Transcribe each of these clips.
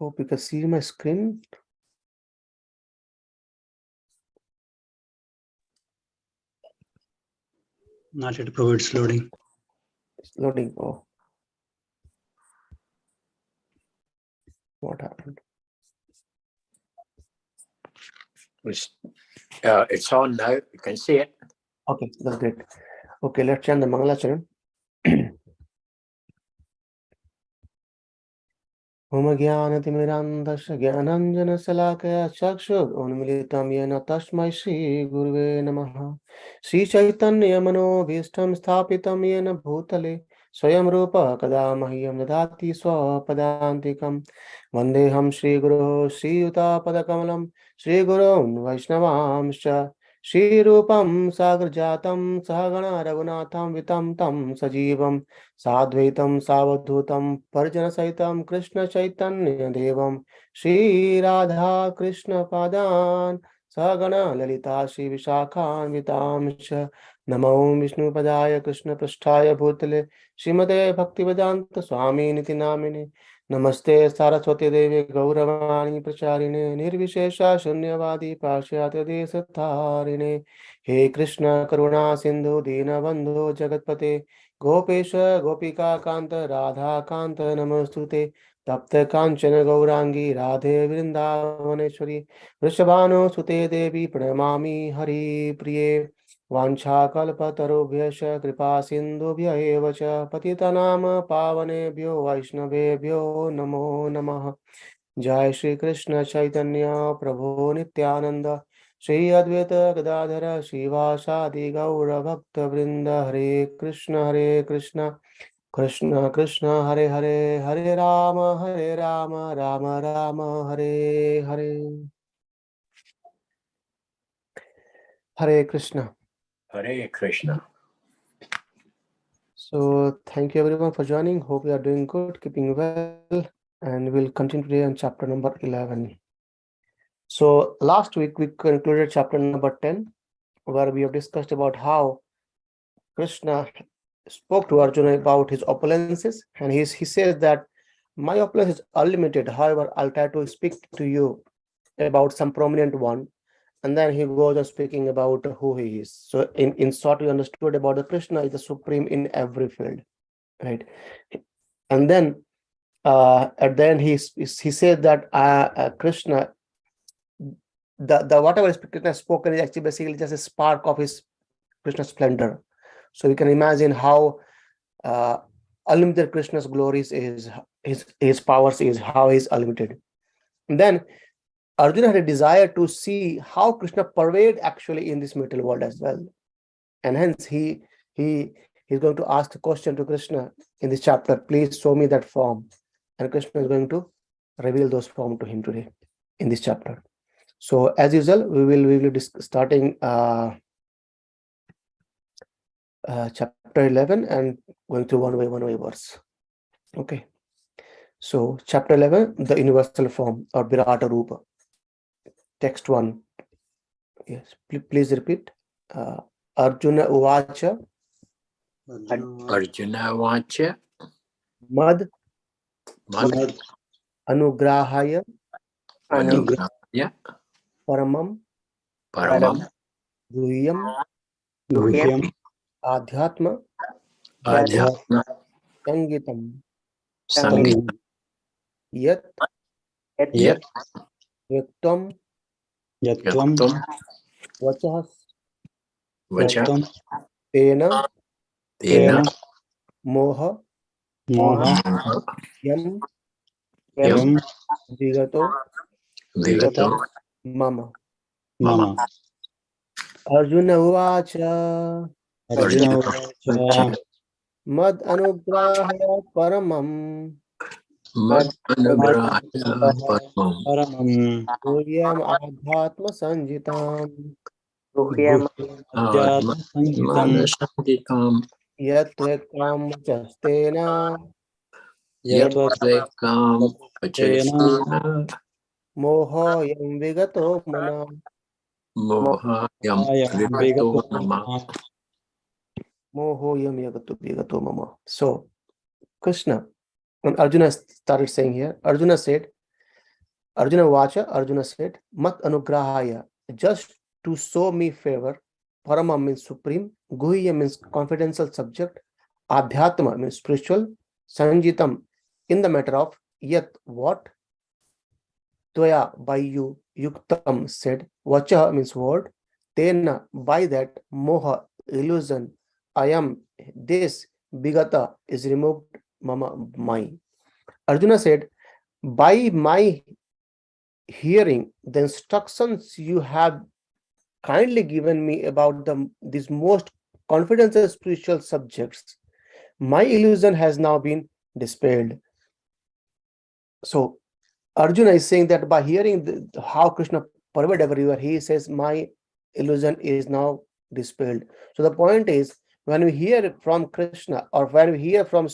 Hope you can see my screen. Not yet, Prabhu, it's loading. It's loading. Oh. What happened? It's on now. You can see it. Okay, that's great. Okay, let's chant the Mangalacharan. Om Jnanatimirandasya Jnananjana Salakaya Chakshur Unmilitam Yena Tasmai Shri Guruve Namaha Shri Chaitanya Manobhishtam Sthapitam Yena Bhutale Swayam Rupa Kada Mahyam Dadati Swapadantikam Vandeham Shri Guru Shri Yuta Padakamalam Shri Gurun Vaishnavamscha Shri Rupam Sagar Jatam Sahagana Raghunatham Vitam Tam Sajivam Sadvaitam Savadhutam Parjana Saitam Krishna Chaitanya Devam Shri Radha Krishna Padan Sagana Lalita Shri Vishakhan Vitamsha Namo Vishnu Padaya Krishna Prasthaya Bhutale Srimate Bhaktivedanta Swami Niti Namine Namaste Saraswati Devi Gauravani Pracharine Nirvishesha Shunyavadi Pashyata Desatharine He Krishna Karuna Sindhu Dina Bandhu Jagatpate Gopesh गोपिका कांत राधा कांत नमस्तुते तप्त कांचन गौरांगी राधे वृंदावनेश्वरी वृषभानु सुते देवी प्रणमामि हरि प्रिये वाञ्छाकल्पतरुभ्यश्च कृपा सिन्धुभ्य एव च पतितानां पावनेभ्यो वैष्णवेभ्यो नमो नमः। जय श्री कृष्ण चैतन्य प्रभु नित्यानंद श्री अद्वैत गदाधर श्रीवासादि गौर भक्त वृंद हरे Krishna Krishna Krishna Hare Hare Hare Ram Ram Ram Hare Hare Hare Krishna Hare Krishna. So thank you everyone for joining. Hope you are doing good, keeping well, and we'll continue today on chapter number 11. So last week we concluded chapter number 10, where we have discussed about how Krishna spoke to Arjuna about his opulences, and he says that my opulence is unlimited. However, I'll try to speak to you about some prominent one, and then he goes on speaking about who he is. So in short, we understood about the Krishna is the supreme in every field, right? And then at the end he said that Krishna, the whatever Krishna has spoken is actually basically just a spark of his Krishna splendor. So we can imagine how unlimited Krishna's glories is, his powers is, how he's unlimited. And then Arjuna had a desire to see how Krishna pervade actually in this material world as well. And hence he's going to ask the question to Krishna in this chapter, please show me that form. And Krishna is going to reveal those forms to him today in this chapter. So as usual, we will be starting chapter 11 and going through one way verse. Okay. So chapter 11, the universal form or Virata Rupa. Text 1. Yes, please repeat. Arjuna Uvacha. Arjuna Vacha. Mad Mad. Anugrahaya. Anugrahaya. Paramam. Paramam. Guhyam. Adhyatma. Adhyatma. Sangitam. Sangeetam. Yat. Yaktam. Vachas. Vacha. Tena. Moha. Yam. Vigato. Mama. Arjuna Uvacha. Mad Anugrahaya Paramam. Mad Anugrahaya Paramam. Guhyam Adhyatma Sanjitam. Adhyatma Sangeetam. Yat Tvekam Chastena. Yatvekam Pachesena. Moha Yam Vigato Mana. Moha Yam Vigato Nama. Moho Yam Vigato Mama. So Krishna, when Arjuna started saying here, Arjuna said Arjuna Vacha, Arjuna said, Mat Anugrahaya, just to show me favor. Parama means supreme, Guhya means confidential subject, Adhyatma means spiritual, Sanjitam in the matter of Yat what, Tvaya by you, Yuktam said, Vacha means word, Tena by that, Moha illusion, I am this, Bigata is removed, Mama my. Arjuna said, by my hearing the instructions you have kindly given me about these most confidential spiritual subjects, my illusion has now been dispelled. So Arjuna is saying that by hearing how Krishna pervaded everywhere, he says my illusion is now dispelled. So the point is, when we hear from Krishna or when we hear from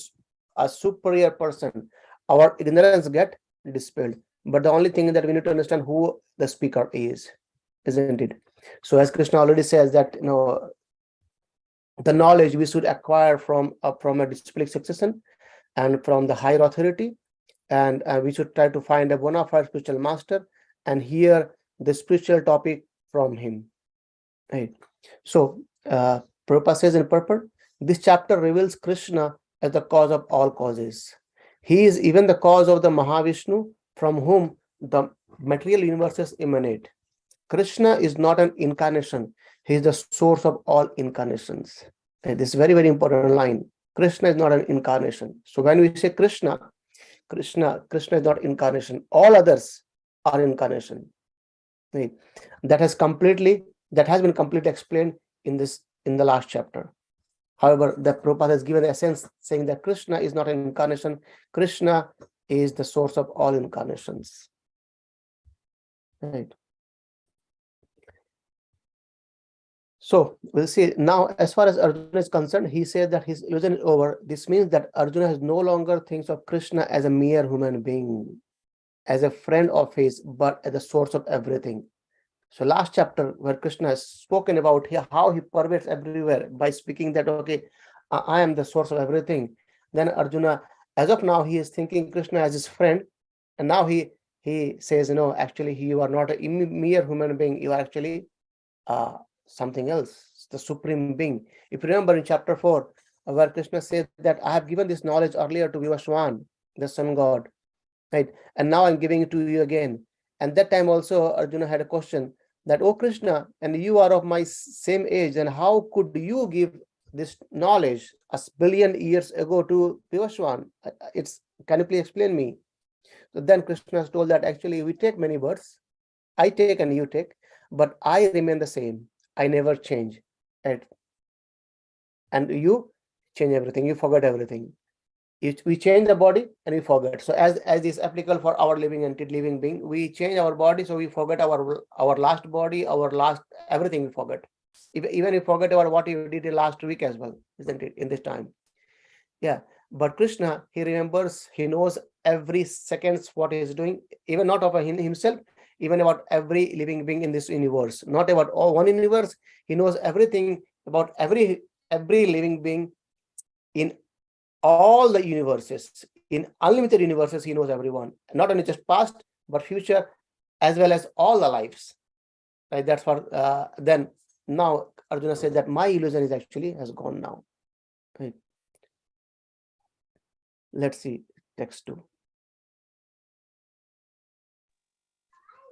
a superior person, our ignorance get dispelled. But the only thing is that we need to understand who the speaker is, isn't it? So as Krishna already says that the knowledge we should acquire from a disciplic succession and from the higher authority, and we should try to find a bona fide spiritual master and hear the spiritual topic from him. Right. So Prabhupada says in purport, this chapter reveals Krishna as the cause of all causes. He is even the cause of the Mahavishnu from whom the material universes emanate. Krishna is not an incarnation. He is the source of all incarnations. And this is very, very important line. Krishna is not an incarnation. So when we say Krishna is not incarnation. All others are incarnation. Right? That has been completely explained in the last chapter. However, the Prabhupada has given the essence saying that Krishna is not an incarnation. Krishna is the source of all incarnations. Right. So we'll see now, as far as Arjuna is concerned, he says that his illusion is over. This means that Arjuna has no longer thinks of Krishna as a mere human being, as a friend of his, but as the source of everything. So last chapter where Krishna has spoken about how he pervades everywhere by speaking that, okay, I am the source of everything. Then Arjuna, as of now, he is thinking Krishna as his friend. And now he says, actually, you are not a mere human being. You are actually something else, the supreme being. If you remember in chapter 4, where Krishna said that I have given this knowledge earlier to Vivaswan, the sun god, right? And now I'm giving it to you again. And that time also Arjuna had a question that, oh Krishna, and you are of my same age, and how could you give this knowledge a billion years ago to Vivaswan? Can you please explain me? So then Krishna has told that actually we take many births, I take and you take, but I remain the same. I never change. Right? And you change everything. You forget everything. We change the body and we forget. So as is applicable for our living being, we change our body, so we forget our last body, our last everything we forget. Even we forget about what you did last week as well, isn't it? In this time. Yeah. But Krishna, he remembers, he knows every second what he is doing, even not of himself, even about every living being in this universe. Not about one universe. He knows everything about every living being in all the universes, in unlimited universes. He knows everyone, not only just past but future, as well as all the lives. Right? That's what then now Arjuna says that my illusion is actually has gone now. Right? Let's see text 2.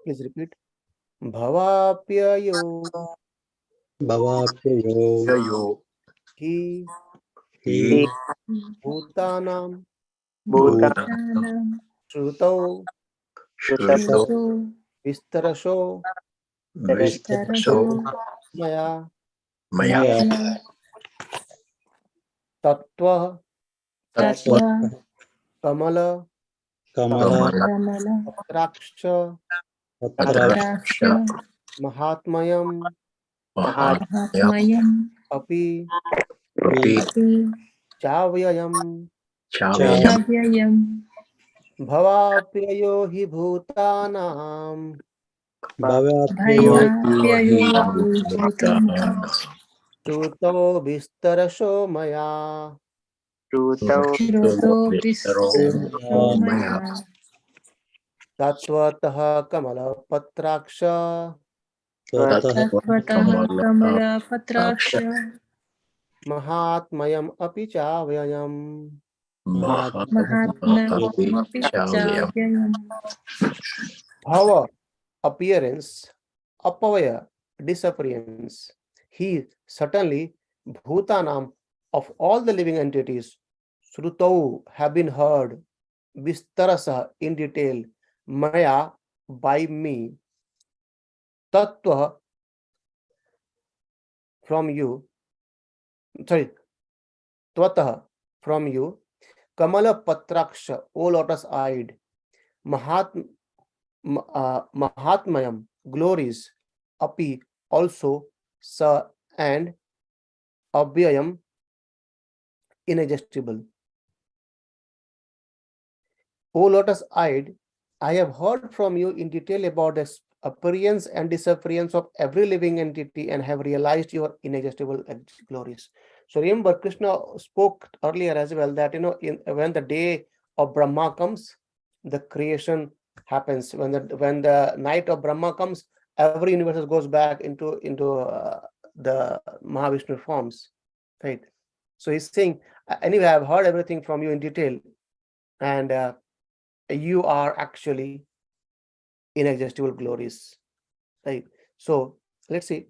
Please repeat. Bhavapyayo Bhavapyayo hi hi bhutanam Bhutanam shrutau Shruto vistarasho Vistarasho maya Maya tattva Tattva kamala Kamala patraksha Patraksha mahatmayam Mahatmayam api Api chavyayam Chavyayam bhavapyayo hi bhutanam Bhavapyayo Bhavapyayo Bhutanam shrutau vistarasho maya. Shruto Vistarasho Maya Tatvatah Kamalapatraksha तत्त्वतः कमलपत्राक्ष Mahatmayam Api Chavyayam. महात्म्यमपि चाव्ययम् Bhava, appearance, apavaya, disappearance. He certainly, Bhutanam, of all the living entities, Srutau have been heard, Vistarasa in detail, Maya by me, Tattva from you, sorry, Twataha from you, Kamala Patraksha, O lotus eyed, Mahatmayam, glories, Api, also, Sa, and Abhyayam, inexhaustible. O lotus eyed, I have heard from you in detail about the appearance and disappearance of every living entity and have realized your inexhaustible glories. So remember, Krishna spoke earlier as well that when the day of Brahma comes, the creation happens. When the night of Brahma comes, every universe goes back into the Mahavishnu forms, right? So he's saying, anyway, I've heard everything from you in detail, and you are actually inexhaustible glories, right? So let's see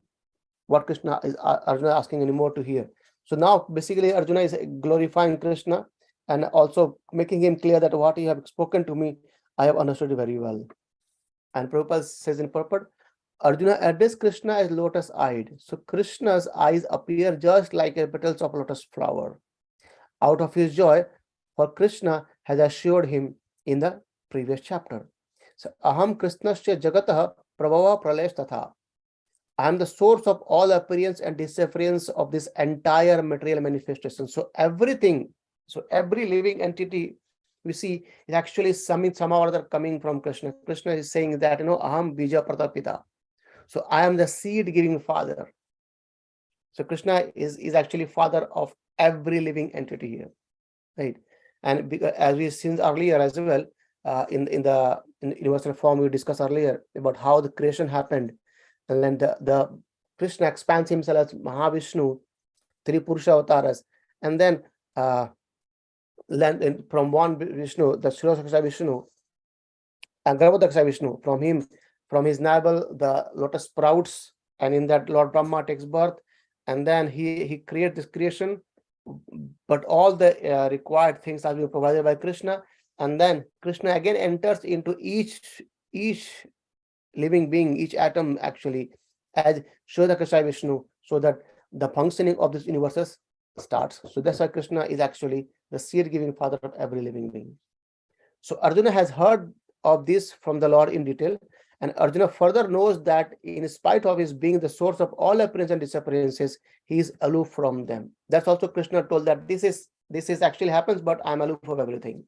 what Krishna is Arjuna asking anymore to hear. So now basically Arjuna is glorifying Krishna and also making him clear that what you have spoken to me, I have understood very well. And Prabhupada says in purport, Arjuna addressed Krishna as lotus-eyed. So Krishna's eyes appear just like a petals of lotus flower. Out of his joy, for Krishna has assured him in the previous chapter. So Aham Krishnasya Jagatah Prabhava Pralesh Tatha. I am the source of all appearance and disappearance of this entire material manifestation. So everything, so every living entity we see is actually somehow or other coming from Krishna. Krishna is saying that, Aham Bija Pratapita. So I am the seed giving father. So Krishna is actually father of every living entity here, right? And as we seen earlier as well, in the universal form we discussed earlier about how the creation happened, and then the Krishna expands himself as Mahavishnu, three Purusha avatars, and then from one Vishnu, the Shirosaksha Vishnu and Garbhodaksha Vishnu, from his navel the lotus sprouts, and in that Lord Brahma takes birth, and then he creates this creation, but all the required things are being provided by Krishna, and then Krishna again enters into each living being, each atom actually, as Shirodaksha Vishnu, so that the functioning of this universe starts. So that's why Krishna is actually the seed-giving father of every living being. So Arjuna has heard of this from the Lord in detail, and Arjuna further knows that in spite of his being the source of all appearances and disappearances, he is aloof from them. That's also Krishna told that this is actually happens, but I'm aloof of everything,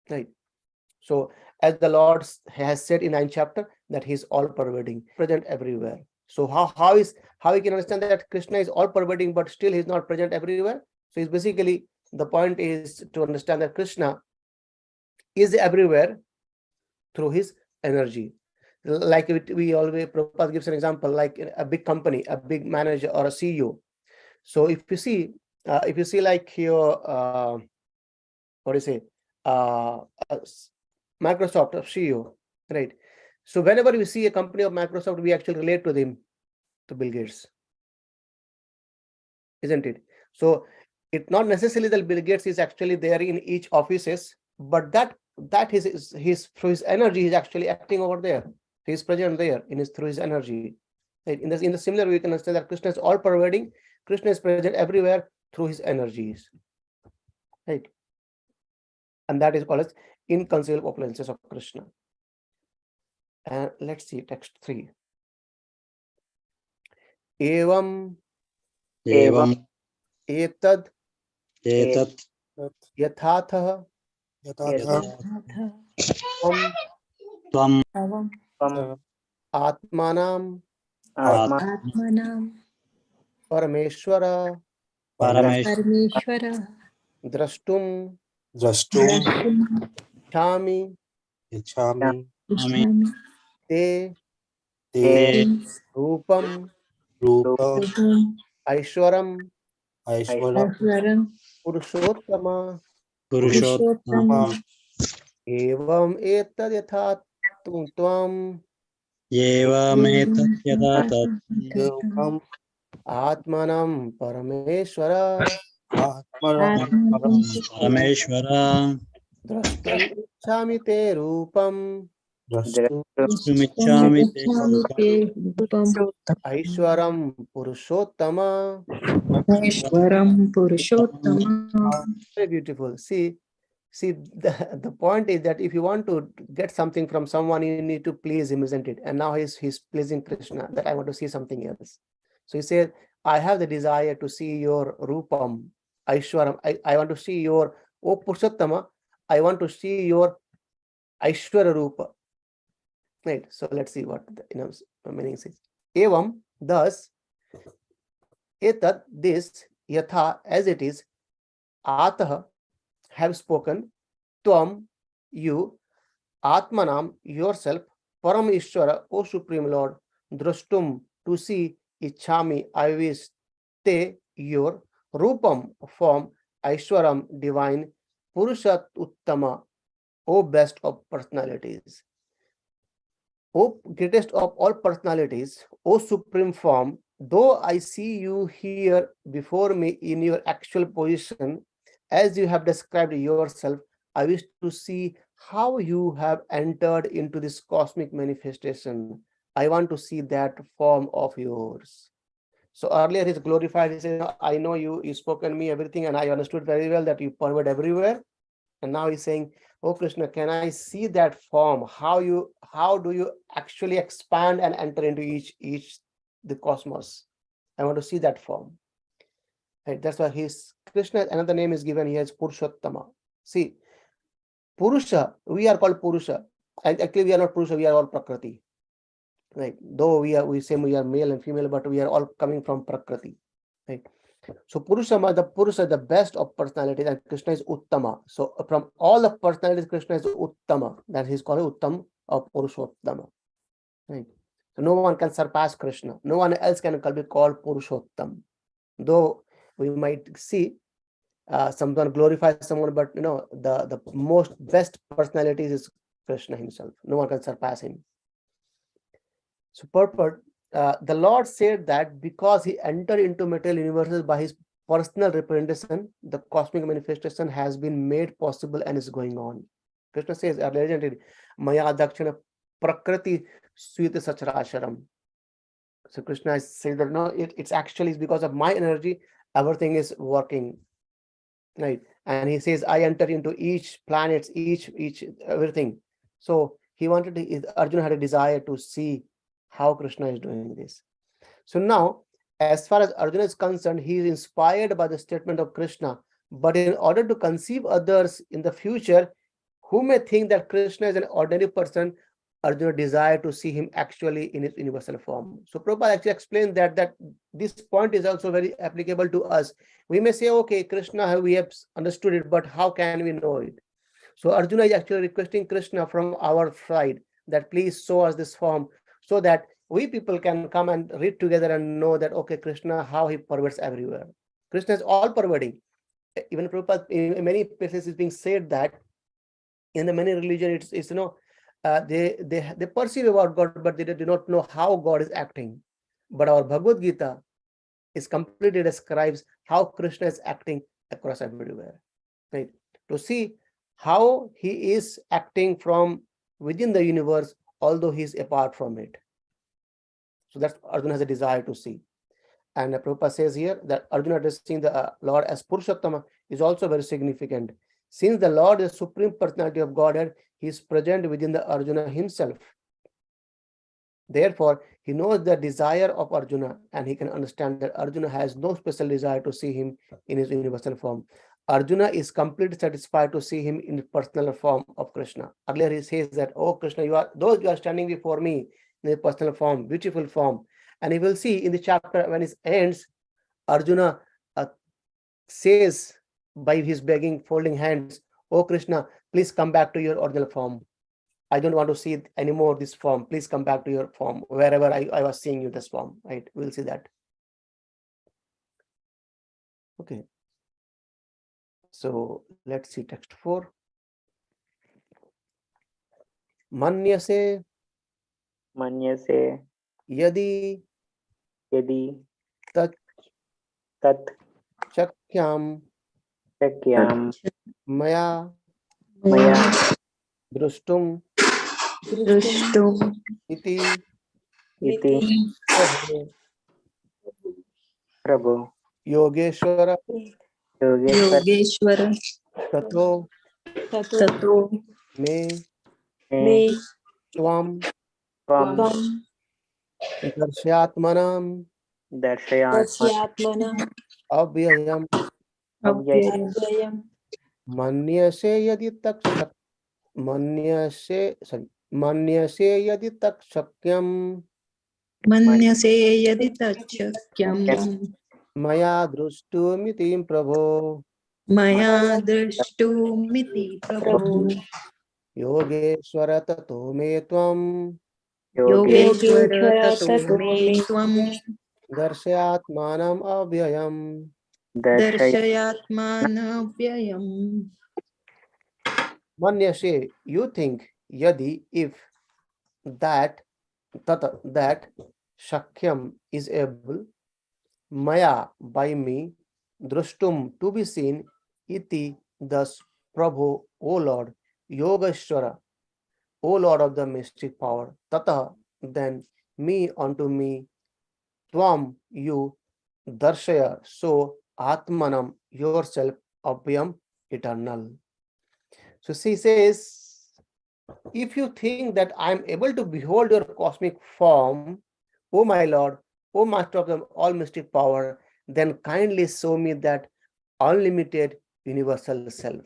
right? So as the Lord has said in 9th chapter that he is all pervading, present everywhere. So how we can understand that Krishna is all pervading, but still he's not present everywhere? So it's basically, the point is to understand that Krishna is everywhere through his energy. Like we always, Prabhupada gives an example, like a big company, a big manager or a CEO. So if you see like here, what do you say, Microsoft CEO, right? So whenever we see a company of Microsoft, we actually relate to them, to Bill Gates, isn't it? So it's not necessarily that Bill Gates is actually there in each offices, but that his through his energy is actually acting over there. He is present there through his energy. Right? In the similar way, we can understand that Krishna is all pervading. Krishna is present everywhere through his energies, right? And that is called as inconceivable opulences of Krishna. And let's see text 3. Evam एवम् etad एतत् yathatha यथाथ त्वम् तवम् atmanam आत्मनां parameshwara परमेश्वर drashtum द्रष्टुं chami इच्छामि Ishnami. te te rupam rupa Rupam. aishwaram aishwaram Ashwaram. purushottama purushottama Purushottama. evam etad yatha tvam yevametat yada tat Atmanam atmanam parameshwara atmaram parameshwara drashtum ichhami te rupam drashtumiच्छामि te rupam Rupam. aishwaram purushottama. Ishwaram Purushottama. Very beautiful. See, the point is that if you want to get something from someone, you need to please him, isn't it? And now he's pleasing Krishna, that I want to see something else. So he said, I have the desire to see your Rupam, Aishwaram. I want to see your, O Purushottama, I want to see your Aishwara Rupa. Right. So let's see what the meaning says. Evam, thus, etat, this, yatha, as it is, atah, have spoken, tvam, you, atmanam, yourself, param ishvara, O Supreme Lord, drashtum, to see, ichhami, I wish, te, your, rupam, form, aishwaram, divine, purushat uttama, O best of personalities. O greatest of all personalities, O supreme form, though I see you here before me in your actual position, as you have described yourself, I wish to see how you have entered into this cosmic manifestation. I want to see that form of yours. So earlier he's glorified, he said, I know you spoken me everything, and I understood very well that you pervade everywhere. And now he's saying, oh Krishna, can I see that form? How do you actually expand and enter into each the cosmos? I want to see that form. Right? That's why Krishna, another name is given here is Purushottama. See, Purusha, we are called Purusha. And actually we are not Purusha, we are all Prakriti. Right? Though we say we are male and female, but we are all coming from Prakriti. Right? So Purusha, the best of personalities, and Krishna is Uttama. So from all the personalities, Krishna is Uttama. That he's called Uttam or Purushottama. Right? So no one can surpass Krishna. No one else can be called Purushottam. Though we might see someone glorify someone, but the most best personalities is Krishna himself. No one can surpass him. So purport, the Lord said that because he entered into material universes by his personal representation, the cosmic manifestation has been made possible and is going on. Krishna says earlier, Maya Dakshina Prakriti Swita Sacharasharam. So Krishna says that no, it's actually because of my energy, everything is working. Right. And he says, I enter into each planets, each everything. So he Arjuna had a desire to see how Krishna is doing this. So now, as far as Arjuna is concerned, he is inspired by the statement of Krishna. But in order to conceive others in the future who may think that Krishna is an ordinary person, Arjuna desired to see him actually in his universal form. So Prabhupada actually explained that this point is also very applicable to us. We may say, okay, Krishna, we have understood it, but how can we know it? So Arjuna is actually requesting Krishna from our side that please show us this form so that we people can come and read together and know that, okay, Krishna, how he pervades everywhere. Krishna is all pervading. Even Prabhupada, in many places is being said that in the many religions, it's they perceive about God, but they do not know how God is acting. But our Bhagavad Gita is completely describes how Krishna is acting across everywhere. Right? To see how he is acting from within the universe, although he is apart from it. So that's Arjuna has a desire to see. And Prabhupada says here that Arjuna addressing the Lord as Purushottama is also very significant. Since the Lord is the supreme personality of Godhead, he is present within the Arjuna himself. Therefore, he knows the desire of Arjuna, and he can understand that Arjuna has no special desire to see him in his universal form. Arjuna is completely satisfied to see him in the personal form of Krishna. Earlier he says that, oh Krishna, you are standing before me in a personal form, beautiful form. And he will see in the chapter when it ends, Arjuna says by his begging, folding hands, oh Krishna, please come back to your original form. I don't want to see anymore this form. Please come back to your form, wherever I was seeing you this form, right? We'll see that. Okay. So let's see text 4. Manyase मन्यसे yadi यदि tat तत् chakyam शक्यां maya मया drustum Drishtum iti इति prabhu प्रभो yogeshwara Yogeshwar Yogeshwara tato Tato me में tvam त्वं darshyatmanam दर्शयात्मन् avyayam Avyayam manyase yadi tak manyase yadi tak shakyam Manyase yadi tachakyam maya drustumiti prabho Maya drishtumiti prabhu yogeshwara tato me tvam Yogeshwara tato me tvam darshyatmanam avyayam. darshayatmanavyayam. Manyase, you think, yadi, if, that, that shakyam is able, maya, by me, drustum, to be seen, iti, thus, prabhu, O Lord, yogeshwara, O Lord of the mystic power, tata, then, me unto me, tvam, you, darshaya, so, atmanam, yourself, abhyam, eternal. So she says, if you think that I am able to behold your cosmic form, O my Lord, O Master of the all mystic power, then kindly show me that unlimited universal self.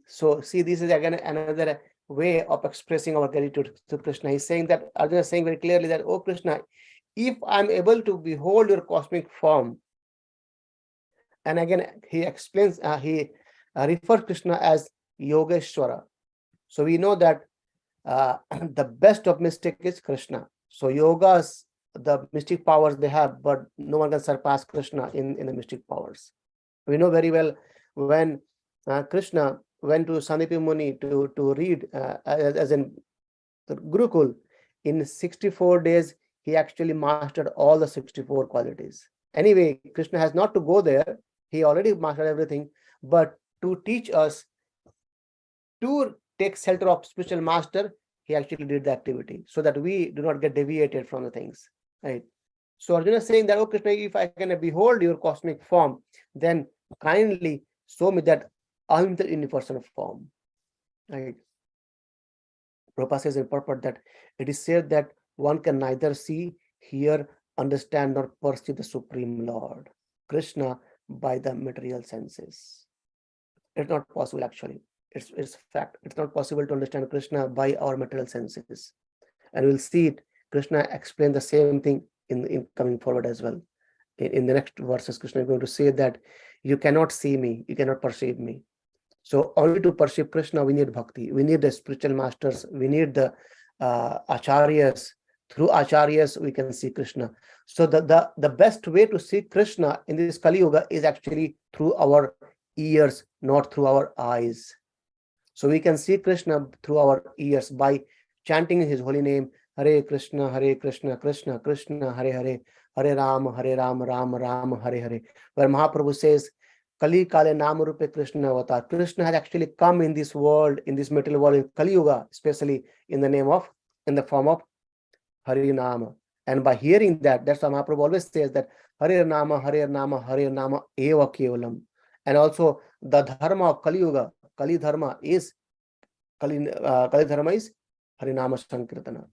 So see, this is again another way of expressing our gratitude to Krishna. He's saying that, Arjuna is saying very clearly that, oh Krishna, if I'm able to behold your cosmic form, and again he explains, he refers Krishna as Yogeshwara. So we know that the best of mystic is Krishna. So yogas, the mystic powers they have, but no one can surpass Krishna in the mystic powers. We know very well when Krishna went to Sandipi Muni to read as in Gurukul, in 64 days, he actually mastered all the 64 qualities. Anyway, Krishna has not to go there. He already mastered everything, but to teach us to take shelter of spiritual master, he actually did the activity so that we do not get deviated from the things, right? So Arjuna is saying that, oh Krishna, if I can behold your cosmic form, then kindly show me that unlimited universal form, right? Prabhupada says in purport that it is said that one can neither see, hear, understand, nor perceive the Supreme Lord, Krishna, by the material senses. It's not possible actually. It's fact. It's not possible to understand Krishna by our material senses. And we'll see it. Krishna explained the same thing in coming forward as well. In the next verses, Krishna is going to say that you cannot see me, you cannot perceive me. So only to perceive Krishna, we need bhakti. We need the spiritual masters. We need the acharyas. Through acharyas, we can see Krishna. So the best way to see Krishna in this Kali Yuga is actually through our ears, not through our eyes. So we can see Krishna through our ears by chanting his holy name, Hare Krishna, Krishna Krishna, Hare Hare, Hare Ram, Ram Ram, Hare Hare. Where Mahaprabhu says, Kali Kale Nam Rupe Krishna Avatar. Krishna has actually come in this world, in this material world, in Kali Yuga, especially in the form of Hari Nama. And by hearing that, that's why Mahaprabhu always says that Hare Nama, Hare Nama, Hare Nama Eva Kevalam. And also the dharma of Kali Yuga, Kali Dharma is Harinama Sankirtana,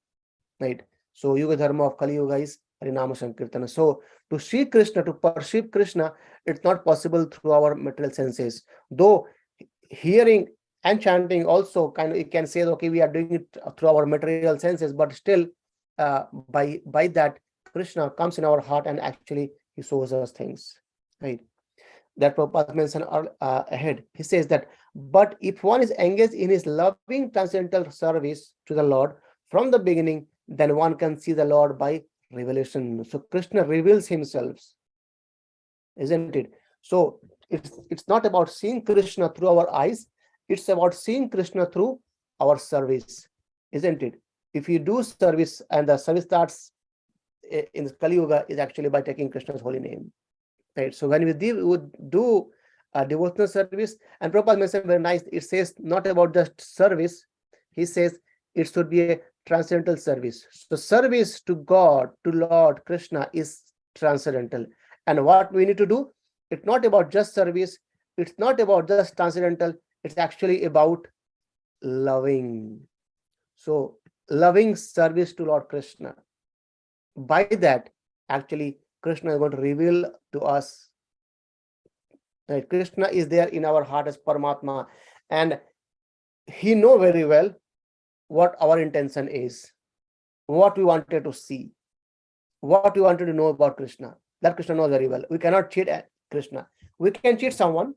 right? So Yuga Dharma of Kali Yuga is Harinama Sankirtana. So to see Krishna, to perceive Krishna, it's not possible through our material senses. Though hearing and chanting also you can say, okay, we are doing it through our material senses, but still by that Krishna comes in our heart and actually he shows us things, right? that Prabhupada mentioned ahead. He says that, but if one is engaged in his loving transcendental service to the Lord from the beginning, then one can see the Lord by revelation. So Krishna reveals himself, isn't it? So it's not about seeing Krishna through our eyes, it's about seeing Krishna through our service, isn't it? If you do service, and the service starts in Kali Yuga is actually by taking Krishna's holy name, right? So when we do a devotional service, and Prabhupada mentioned very nice, it says not about just service, he says it should be a transcendental service. So service to God, to Lord Krishna, is transcendental. And what we need to do, it's not about just service, it's not about just transcendental, it's actually about loving. So loving service to Lord Krishna. By that, actually, Krishna is going to reveal to us. Right? Krishna is there in our heart as Paramatma, and he knows very well what our intention is, what we wanted to see, what we wanted to know about Krishna. That Krishna knows very well. We cannot cheat Krishna. We can cheat someone,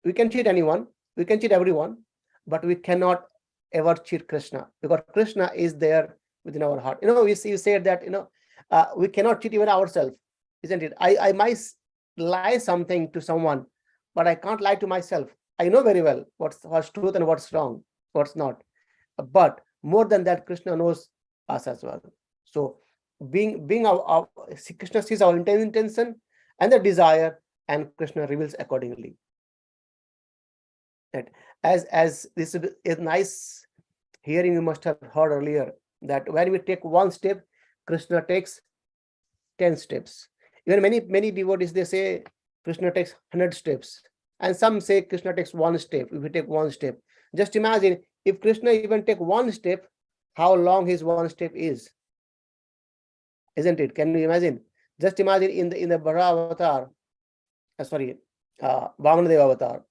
we can cheat anyone, we can cheat everyone, but we cannot ever cheat Krishna, because Krishna is there within our heart. We said that we cannot cheat even ourselves, isn't it? I might lie something to someone, but I can't lie to myself. I know very well what's truth and what's wrong, what's not. But more than that, Krishna knows us as well. So being our Krishna sees our intention and the desire, and Krishna reveals accordingly. That as this is nice hearing, you must have heard earlier that when we take one step, Krishna takes 10 steps. Even many devotees, they say Krishna takes 100 steps, and some say Krishna takes one step. If we take one step, just imagine if Krishna even take one step, how long his one step is, isn't it? Can you imagine? Just imagine in the Bara avatar, Vamanadeva avatar,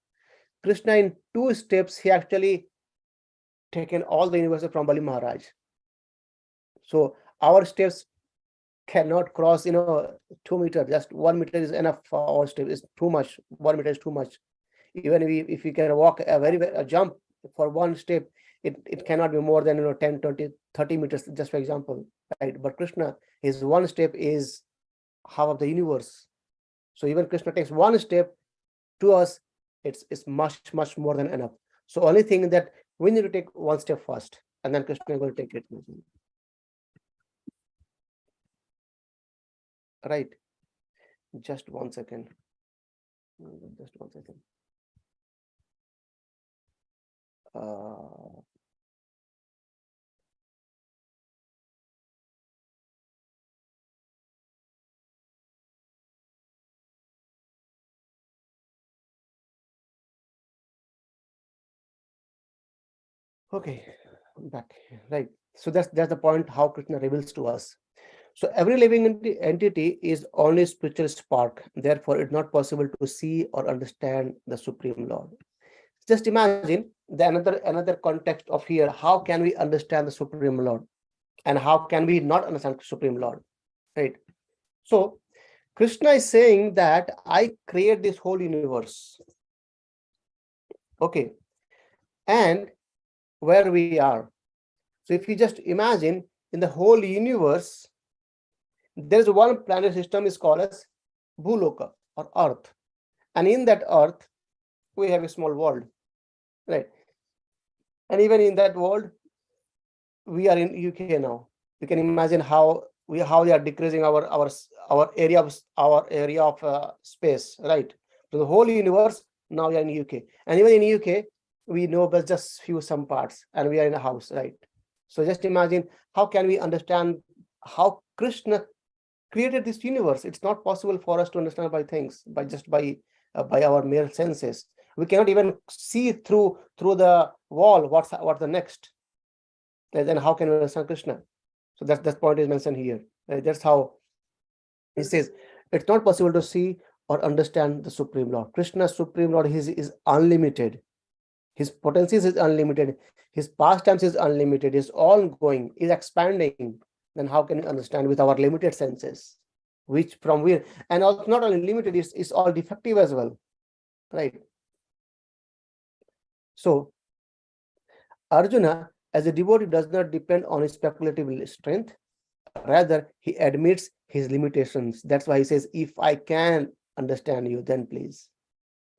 Krishna in 2 steps, he actually taken all the universe from Bali Maharaj. So our steps cannot cross 2 meters. Just 1 meter is enough for our step. It's too much. 1 meter is too much. Even if we can walk a jump for one step, it cannot be more than 10, 20, 30 meters, just for example, right? But Krishna, his one step is half of the universe. So even Krishna takes one step, to us it's much more than enough. So only thing that we need to take one step first, and then Krishna will take it. Right? Just 1 second. Just 1 second. Okay, back. Right. So that's the point, how Krishna reveals to us. So every living entity is only spiritual spark. Therefore, it's not possible to see or understand the Supreme Lord. Just imagine the another context of here. How can we understand the Supreme Lord, and how can we not understand the Supreme Lord? Right. So Krishna is saying that I create this whole universe. Okay, and where we are. So if you just imagine in the whole universe, there's one planet system is called as Bhuloka or Earth, and in that Earth we have a small world, right? And even in that world, we are in UK now. You can imagine how we are decreasing our area of space, right? So the whole universe now we are in UK, and even in UK we know but just some parts, and we are in a house, right? So just imagine, how can we understand how Krishna created this universe? It's not possible for us to understand by our mere senses. We cannot even see through the wall what's the next. And then how can we understand Krishna? So that point is mentioned here. Right? That's how he says it's not possible to see or understand the Supreme Lord. Krishna's Supreme Lord is unlimited. His potencies is unlimited. His pastimes is unlimited. Is ongoing. Is expanding. Then how can we understand with our limited senses? Which from where? And also not only limited, it's all defective as well. right? So Arjuna, as a devotee, does not depend on his speculative strength. Rather, he admits his limitations. That's why he says, if I can understand you, then please.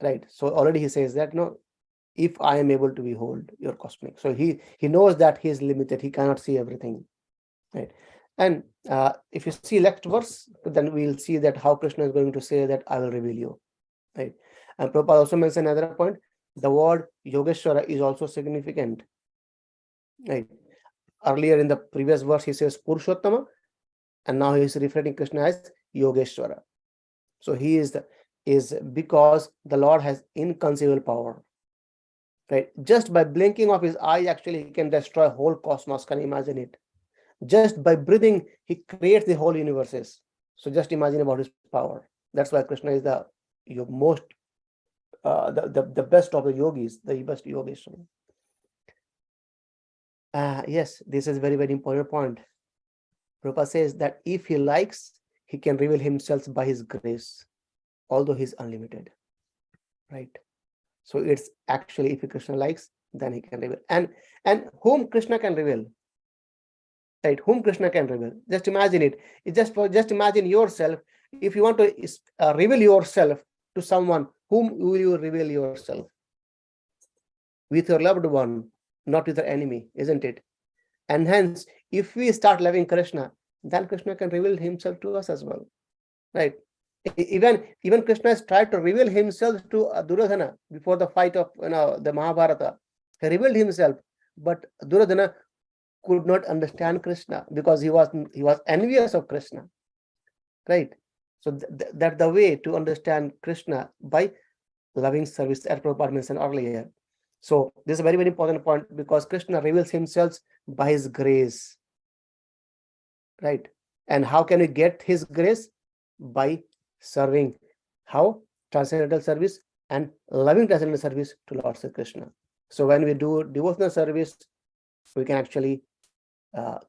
Right. So already he says that, no, if I am able to behold your cosmic. So he knows that he is limited. He cannot see everything. Right. And if you see next verse, then we'll see that how Krishna is going to say that I will reveal you. Right. And Prabhupada also mentioned another point. The word Yogeshwara is also significant. Right. Earlier in the previous verse, he says Purushottama, and now he is referring Krishna as Yogeshwara. So he is because the Lord has inconceivable power. Right? Just by blinking of his eye, actually, he can destroy whole cosmos. Can you imagine it? Just by breathing, he creates the whole universes. So just imagine about his power. That's why Krishna is the most, the best of the yogis, the best Yogeshwara. Yes, this is very, very important point. Prabhupada says that if he likes, he can reveal himself by his grace, although he's unlimited. Right? So it's actually, if Krishna likes, then he can reveal. And whom Krishna can reveal? Right? Whom Krishna can reveal? Just imagine it. It's just imagine yourself. If you want to reveal yourself to someone, whom will you reveal yourself? With your loved one, not with your enemy, isn't it? And hence, if we start loving Krishna, then Krishna can reveal himself to us as well. Right? Even Krishna has tried to reveal himself to Duryodhana before the fight of the Mahabharata. He revealed himself, but Duryodhana could not understand Krishna because he was envious of Krishna. Right? So that's the way to understand Krishna, by loving service, as Prabhupada mentioned earlier. So this is a very, very important point, because Krishna reveals himself by his grace. Right? And how can we get his grace? By serving. How? Transcendental service and loving transcendental service to Lord Sri Krishna. So when we do devotional service, we can actually,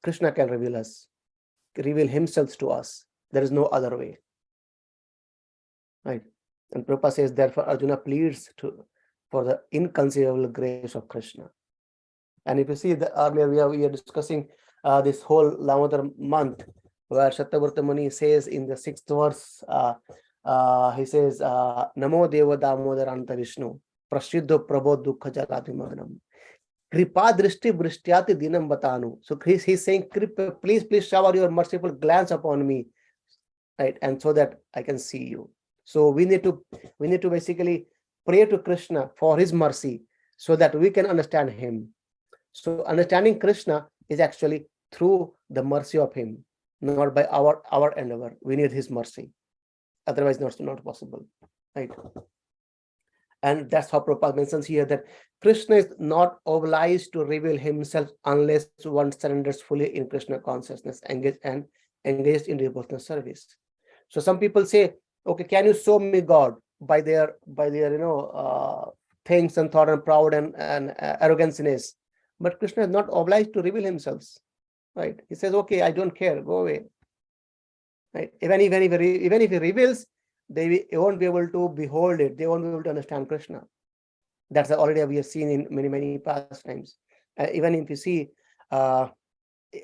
Krishna can reveal himself to us. There is no other way. Right? And Prabhupada says, therefore, Arjuna pleads for the inconceivable grace of Krishna. And if you see, earlier we are discussing this whole Damodar month, where Shatabharta Muni says in the 6th verse, he says, Namo Deva Damodar Anta Vishnu, Prasiddho Prabho Dukha Jaladimagnam, Kripa Drishti Brishtyati Dinam Batanu. So he's saying, please shower your merciful glance upon me, right? And so that I can see you. So we need to basically pray to Krishna for his mercy, so that we can understand him. So understanding Krishna is actually through the mercy of him, not by our endeavor. We need his mercy. Otherwise, not possible. Right? And that's how Prabhupada mentions here that Krishna is not obliged to reveal himself unless one surrenders fully in Krishna consciousness, engaged in devotional service. So some people say, okay, can you show me God by their things and thought and proud and arroganciness? But Krishna is not obliged to reveal himself. Right? He says, okay, I don't care, go away. Right? Even if he reveals, they won't be able to behold it. They won't be able to understand Krishna. That's already we have seen in many past times. Even if you see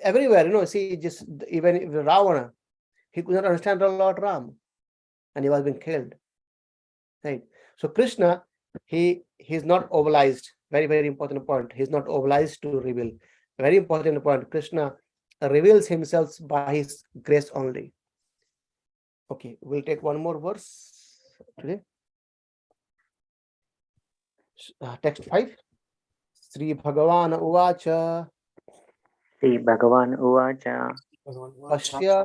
everywhere, see, just even if Ravana, he could not understand the Lord Ram, and he was being killed. Right? So Krishna, he is not obliged. Very, very important point. He's not obliged to reveal. Very important point. Krishna reveals himself by his grace only. Okay, we'll take one more verse today. Text 5. Sri Bhagavan Uvacha. Sri Bhagavan Uvacha. Pasya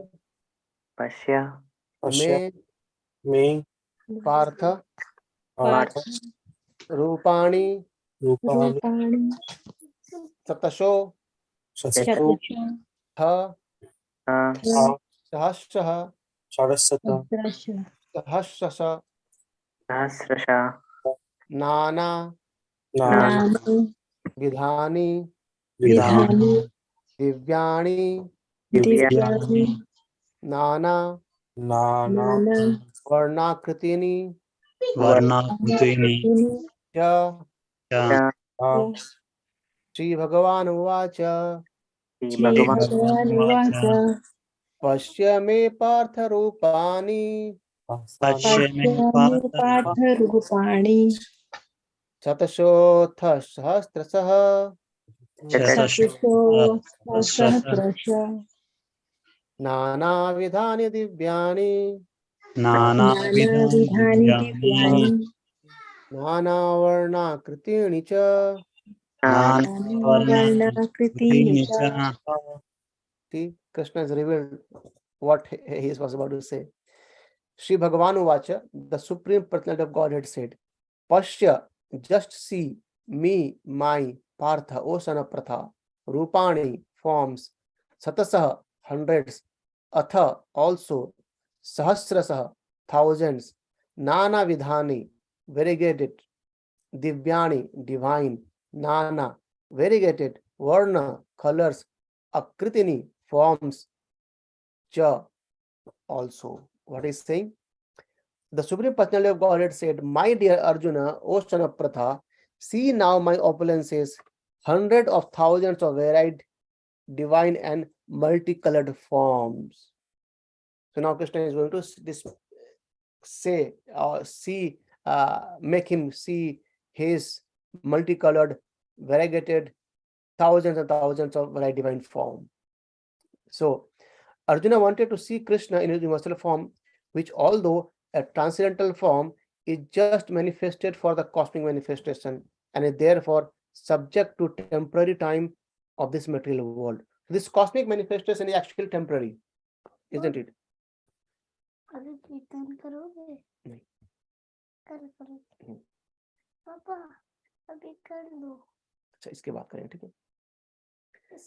Pasya me Partha Rupani Satasho Tha Sahasraha Sahasrasa Sahasrasha Nana Vidhani Divyani Nana Varnakritini वर्णाकृतीनि च च श्री भगवान उवाच श्रीभगवानुवाच पश्य मे पार्थ रूपाणि पश्य मे पार्थ पार्थरूपाणि शतशोऽथ सहस्रशः सहस्रश नानाविधानि दिव्यानि नानाविधानि नानाविधानि दिव्यानि दिव्यानि नानावर्णाकृतीनि च नानावर्णाकृतीनि नानावर्णाकृतीनि च च See, Krishna has revealed what he was about to say. Sri Bhagavan Uvacha, the Supreme Personality of Godhead said, Pashya, just see me, my Partha, O son of Pratha, Rupani, forms, Satasaha, hundreds, Atha, also, Sahasrasaha, thousands, Nana Vidhani, variegated, Divyani, divine, Nana, variegated, Varna, colors, Akritini, forms, Cha, also. What is saying? The Supreme Personality of Godhead said, My dear Arjuna, O son of Pratha, see now my opulences, hundreds of thousands of varied, divine and multicolored forms. So now Krishna is going to say, see, make him see his multicolored, variegated, thousands and thousands of varied divine form. So Arjuna wanted to see Krishna in his universal form, which although a transcendental form is just manifested for the cosmic manifestation and is therefore subject to temporary time of this material world. This cosmic manifestation is actually temporary, isn't it?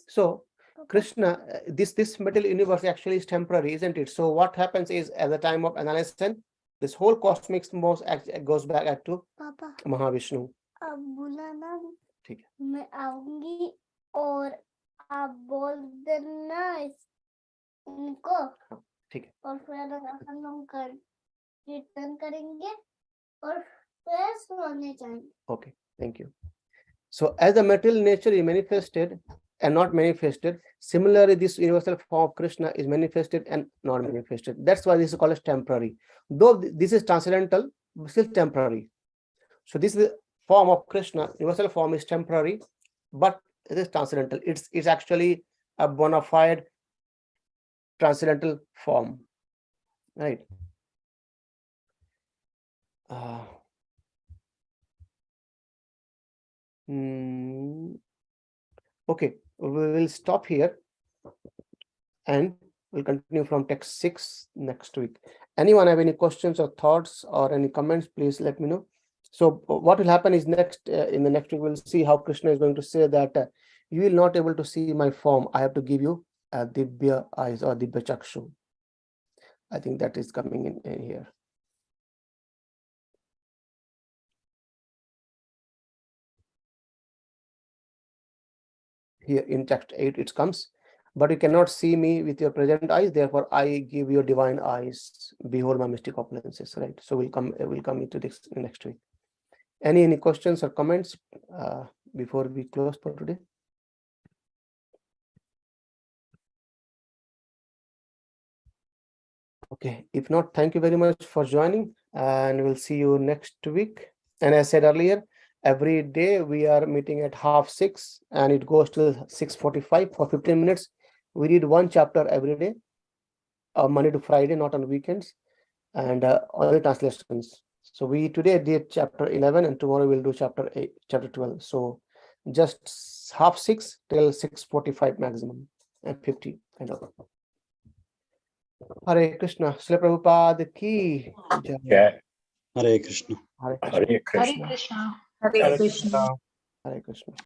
So Krishna, this material universe actually is temporary, isn't it? So what happens is, at the time of annihilation, this whole cosmic force goes back to पापा Mahavishnu. अब बोला ना ठीक है. मैं आऊंगी और आप बोल देना उनको ठीक है. और फिर हम लोग कीर्तन करेंगे और फिर सोने जाएंगे. Okay, thank you. So as the material nature is manifested and not manifested, similarly this universal form of Krishna is manifested and not manifested. That's why this is called as temporary. Though this is transcendental, still temporary. So this is the form of Krishna, universal form is temporary, but it is transcendental. It's actually a bona fide transcendental form, right? Okay, we will stop here and we'll continue from text 6 next week. Anyone have any questions or thoughts or any comments, please let me know. So what will happen is next in the next week we'll see how Krishna is going to say that you will not able to see my form. I have to give you Dibya eyes or Dibya Chakshu. I think that is coming in here. Here in text 8 it comes, but you cannot see me with your present eyes, therefore I give you divine eyes, behold my mystic opulences, right? So we'll come into this next week. Any questions or comments before we close for today? Okay, if not, thank you very much for joining and we'll see you next week. And as I said earlier, every day we are meeting at 5:30 and it goes till 6:45 for 15 minutes. We read one chapter every day, Monday to Friday, not on weekends, and only translations. So we today did chapter 11 and tomorrow we'll do chapter 12. So just 5:30 till 6:45 maximum and 50 kind of. Hare Krishna, Srila Prabhupada ki jai. Hare Krishna. Hare Krishna. Hare Krishna. Hare Krishna. Hare Krishna.